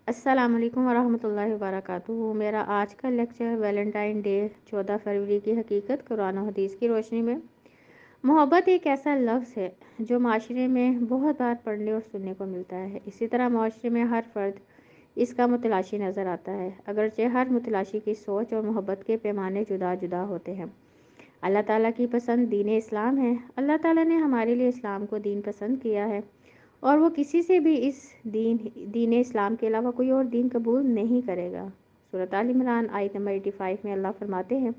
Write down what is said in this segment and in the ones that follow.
السلام علیکم ورحمۃ اللہ وبرکاتہ۔ میرا آج کا لیکچر ویلنٹائن ڈے 14 فروری کی حقیقت قرآن و حدیث کی روشنی میں۔ محبت ایک ایسا لفظ ہے جو معاشرے میں بہت بار پڑھنے اور سننے کو ملتا ہے۔ اسی طرح معاشرے میں ہر فرد اس کا متلاشی نظر آتا ہے، اگرچہ ہر متلاشی کی سوچ اور محبت کے پیمانے جدا جدا ہوتے ہیں۔ اللہ تعالیٰ کی پسند دین اسلام ہے۔ اللہ تعالیٰ نے ہمارے لیے اسلام کو دین پسند کیا ہے، اور وہ کسی سے بھی اس دین اسلام کے علاوہ کوئی اور دین قبول نہیں کرے گا۔ سورۃ آل عمران آیت نمبر 85 میں اللہ فرماتے ہیں،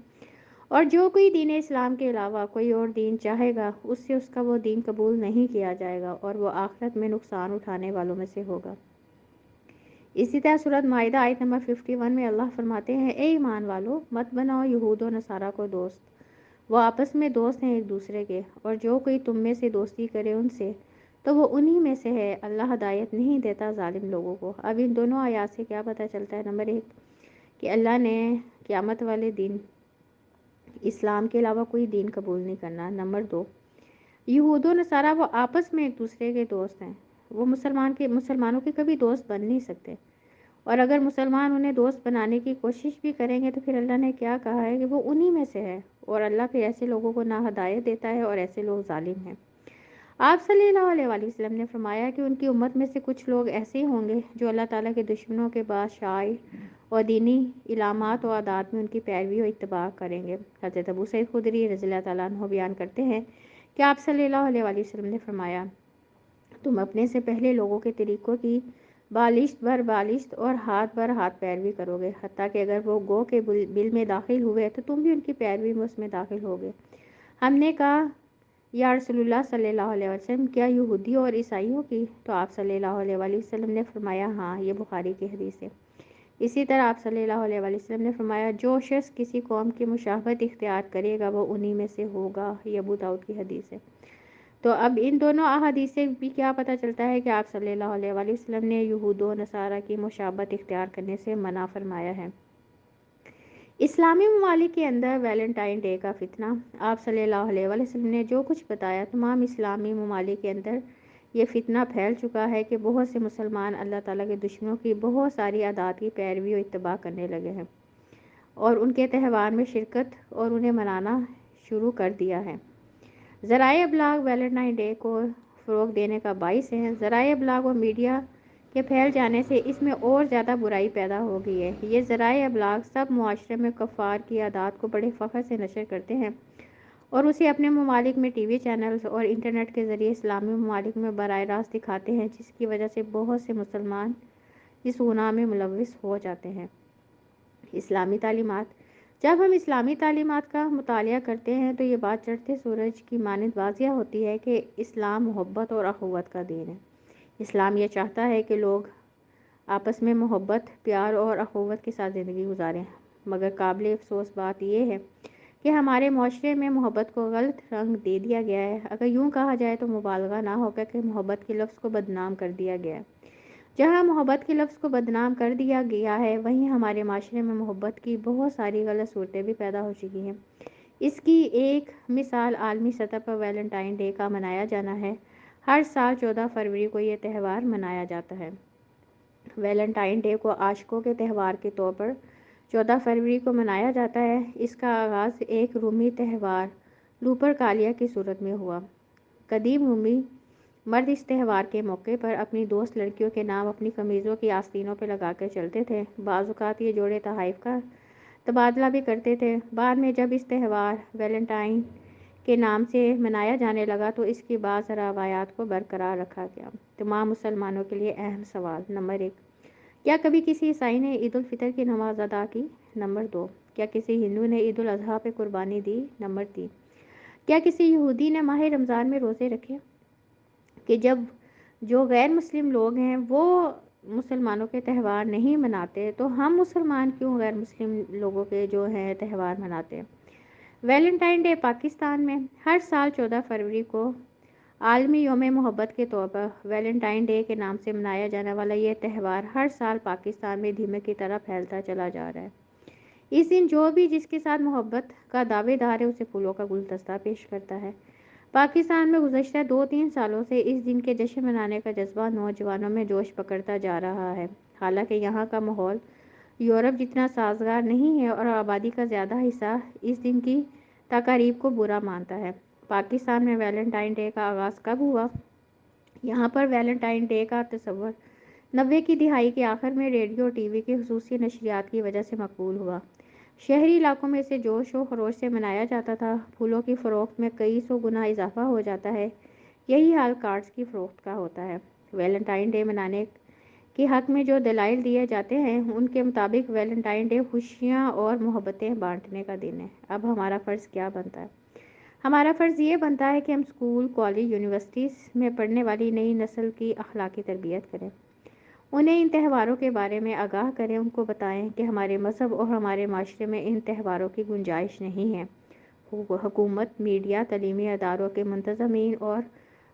اور جو کوئی دین اسلام کے علاوہ کوئی اور دین چاہے گا اس سے اس کا وہ دین قبول نہیں کیا جائے گا، اور وہ آخرت میں نقصان اٹھانے والوں میں سے ہوگا۔ اسی طرح سورۃ مائدہ آیت نمبر 51 میں اللہ فرماتے ہیں، اے ایمان والو، مت بناؤ یہود و نصارہ کو دوست، وہ آپس میں دوست ہیں ایک دوسرے کے، اور جو کوئی تم میں سے دوستی کرے ان سے تو وہ انہی میں سے ہے۔ اللہ ہدایت نہیں دیتا ظالم لوگوں کو۔ اب ان دونوں آیات سے کیا پتہ چلتا ہے؟ نمبر 1 کہ اللہ نے قیامت والے دن اسلام کے علاوہ کوئی دین قبول نہیں کرنا۔ نمبر 2 یہود و نصارہ وہ آپس میں ایک دوسرے کے دوست ہیں، وہ مسلمانوں کے کبھی دوست بن نہیں سکتے، اور اگر مسلمان انہیں دوست بنانے کی کوشش بھی کریں گے تو پھر اللہ نے کیا کہا ہے کہ وہ انہی میں سے ہے، اور اللہ پھر ایسے لوگوں کو نہ ہدایت دیتا ہے، اور ایسے لوگ ظالم ہیں۔ آپ صلی اللہ علیہ وآلہ وسلم نے فرمایا کہ ان کی امت میں سے کچھ لوگ ایسے ہوں گے جو اللہ تعالیٰ کے دشمنوں کے بعد شعائر اور دینی علامات و عادات میں ان کی پیروی و اتباع کریں گے۔ حضرت ابو سعید خدری رضی اللہ تعالیٰ عنہ بیان کرتے ہیں کہ آپ صلی اللہ علیہ وآلہ وسلم نے فرمایا، تم اپنے سے پہلے لوگوں کے طریقوں کی بالشت بر بالشت اور ہاتھ بر ہاتھ پیروی کرو گے، حتیٰ کہ اگر وہ گو کے بل میں داخل ہوئے تو تم بھی ان کی پیروی میں اس میں داخل ہوگے۔ ہم نے کہا، یا رسول اللہ صلی اللہ علیہ وسلم، کیا یہودیوں اور عیسائیوں کی؟ تو آپ صلی اللہ علیہ وآلہ وسلم نے فرمایا، ہاں، یہ بخاری کی حدیث ہے۔ اسی طرح آپ صلی اللہ علیہ وآلہ وسلم نے فرمایا، جو شخص کسی قوم کی مشابہت اختیار کرے گا وہ انہی میں سے ہوگا۔ یہ ابو داؤد کی حدیث ہے۔ تو اب ان دونوں احادیث سے بھی کیا پتہ چلتا ہے کہ آپ صلی اللہ علیہ وآلہ وسلم نے یہود و نصارہ کی مشابہت اختیار کرنے سے منع فرمایا ہے۔ اسلامی ممالک کے اندر ویلنٹائن ڈے کا فتنہ۔ آپ صلی اللہ علیہ وآلہ وسلم نے جو کچھ بتایا، تمام اسلامی ممالک کے اندر یہ فتنہ پھیل چکا ہے کہ بہت سے مسلمان اللہ تعالیٰ کے دشمنوں کی بہت ساری عادات کی پیروی و اتباع کرنے لگے ہیں، اور ان کے تہوار میں شرکت اور انہیں منانا شروع کر دیا ہے۔ ذرائع ابلاغ ویلنٹائن ڈے کو فروغ دینے کا باعث ہیں۔ ذرائع ابلاغ اور میڈیا کے پھیل جانے سے اس میں اور زیادہ برائی پیدا ہو گئی ہے۔ یہ ذرائع ابلاغ سب معاشرے میں کفار کی عادات کو بڑے فخر سے نشر کرتے ہیں، اور اسے اپنے ممالک میں ٹی وی چینلز اور انٹرنیٹ کے ذریعے اسلامی ممالک میں براہ راست دکھاتے ہیں، جس کی وجہ سے بہت سے مسلمان اس گناہ میں ملوث ہو جاتے ہیں۔ اسلامی تعلیمات۔ جب ہم اسلامی تعلیمات کا مطالعہ کرتے ہیں تو یہ بات چڑھتے سورج کی مانند واضح ہوتی ہے کہ اسلام محبت اور اخوت کا دین ہے۔ اسلام یہ چاہتا ہے کہ لوگ آپس میں محبت، پیار اور اخوت کے ساتھ زندگی گزاریں، مگر قابل افسوس بات یہ ہے کہ ہمارے معاشرے میں محبت کو غلط رنگ دے دیا گیا ہے۔ اگر یوں کہا جائے تو مبالغہ نہ ہوگا کہ محبت کے لفظ کو بدنام کر دیا گیا ہے۔ جہاں محبت کے لفظ کو بدنام کر دیا گیا ہے، وہیں ہمارے معاشرے میں محبت کی بہت ساری غلط صورتیں بھی پیدا ہو چکی ہیں۔ اس کی ایک مثال عالمی سطح پر ویلنٹائن ڈے کا منایا جانا ہے۔ ہر سال 14 فروری کو یہ تہوار منایا جاتا ہے۔ ویلنٹائن ڈے کو عاشقوں کے تہوار کے طور پر 14 فروری کو منایا جاتا ہے۔ اس کا آغاز ایک رومی تہوار لوپرکالیا کی صورت میں ہوا۔ قدیم رومی مرد اس تہوار کے موقع پر اپنی دوست لڑکیوں کے نام اپنی قمیضوں کی آستینوں پہ لگا کر چلتے تھے۔ بعض اوقات یہ جوڑے تحائف کا تبادلہ بھی کرتے تھے۔ بعد میں جب اس تہوار ویلنٹائن کے نام سے منایا جانے لگا تو اس کی بعض روایات کو برقرار رکھا گیا۔ تمام مسلمانوں کے لیے اہم سوال۔ نمبر 1 کیا کبھی کسی عیسائی نے عید الفطر کی نماز ادا کی؟ نمبر 2 کیا کسی ہندو نے عید الاضحیٰ پہ قربانی دی؟ نمبر 3 کیا کسی یہودی نے ماہ رمضان میں روزے رکھے؟ کہ جب جو غیر مسلم لوگ ہیں وہ مسلمانوں کے تہوار نہیں مناتے تو ہم مسلمان کیوں غیر مسلم لوگوں کے جو ہیں تہوار مناتے ہیں؟ ویلنٹائن ڈے پاکستان میں ہر سال 14 فروری کو عالمی یوم محبت کے طور پر ویلنٹائن ڈے کے نام سے منایا جانے والا یہ تہوار ہر سال پاکستان میں دھیمے کی طرح پھیلتا چلا جا رہا ہے۔ اس دن جو بھی جس کے ساتھ محبت کا دعوے دار ہے اسے پھولوں کا گلدستہ پیش کرتا ہے۔ پاکستان میں گزشتہ 2-3 سالوں سے اس دن کے جشن منانے کا جذبہ نوجوانوں میں جوش پکڑتا جا رہا ہے۔ حالانکہ یہاں کا ماحول یورپ جتنا سازگار نہیں ہے اور آبادی کا زیادہ حصہ اس دن کی تقاریب کو برا مانتا ہے۔ پاکستان میں ویلنٹائن ڈے کا آغاز کب ہوا؟ یہاں پر ویلنٹائن ڈے کا تصور 90 کی دہائی کے آخر میں ریڈیو اور ٹی وی کی خصوصی نشریات کی وجہ سے مقبول ہوا۔ شہری علاقوں میں اسے جوش و خروش سے منایا جاتا تھا۔ پھولوں کی فروخت میں کئی سو گنا اضافہ ہو جاتا ہے۔ یہی حال کارڈز کی فروخت کا ہوتا ہے۔ ویلنٹائن ڈے منانے کے حق میں جو دلائل دیے جاتے ہیں ان کے مطابق ویلنٹائن ڈے خوشیاں اور محبتیں بانٹنے کا دن ہے۔ اب ہمارا فرض کیا بنتا ہے؟ ہمارا فرض یہ بنتا ہے کہ ہم اسکول، کالج، یونیورسٹیز میں پڑھنے والی نئی نسل کی اخلاقی تربیت کریں، انہیں ان تہواروں کے بارے میں آگاہ کریں، ان کو بتائیں کہ ہمارے مذہب اور ہمارے معاشرے میں ان تہواروں کی گنجائش نہیں ہے۔ حکومت، میڈیا، تعلیمی اداروں کے منتظمین اور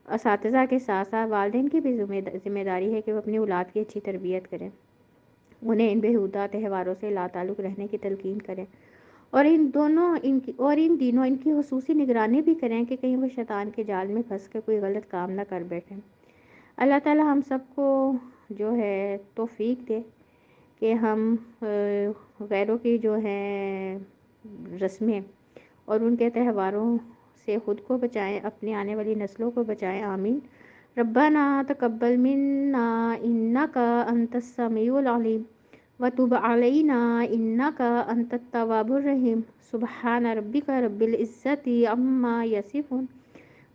اساتذہ کے ساتھ ساتھ والدین کی بھی ذمہ داری ہے کہ وہ اپنی اولاد کی اچھی تربیت کریں، انہیں ان بیہودہ تہواروں سے لاتعلق رہنے کی تلقین کریں اور ان دنوں ان کی خصوصی نگرانی بھی کریں کہ کہیں وہ شیطان کے جال میں پھنس کے کوئی غلط کام نہ کر بیٹھیں۔ اللہ تعالی ہم سب کو جو ہے توفیق دے کہ ہم غیروں کی جو ہیں رسمیں اور ان کے تہواروں سے خود کو بچائیں، اپنی آنے والی نسلوں کو بچائیں، آمین۔ ربنا تقبل منا انک انت السمیع العلیم وتب علینا انک انت التواب الرحیم۔ سبحان ربک رب العزت عما یصفون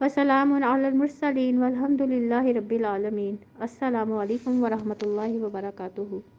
وسلام علی المرسلین والحمد للہ رب العالمین۔ السلام علیکم ورحمۃ اللہ وبرکاتہ۔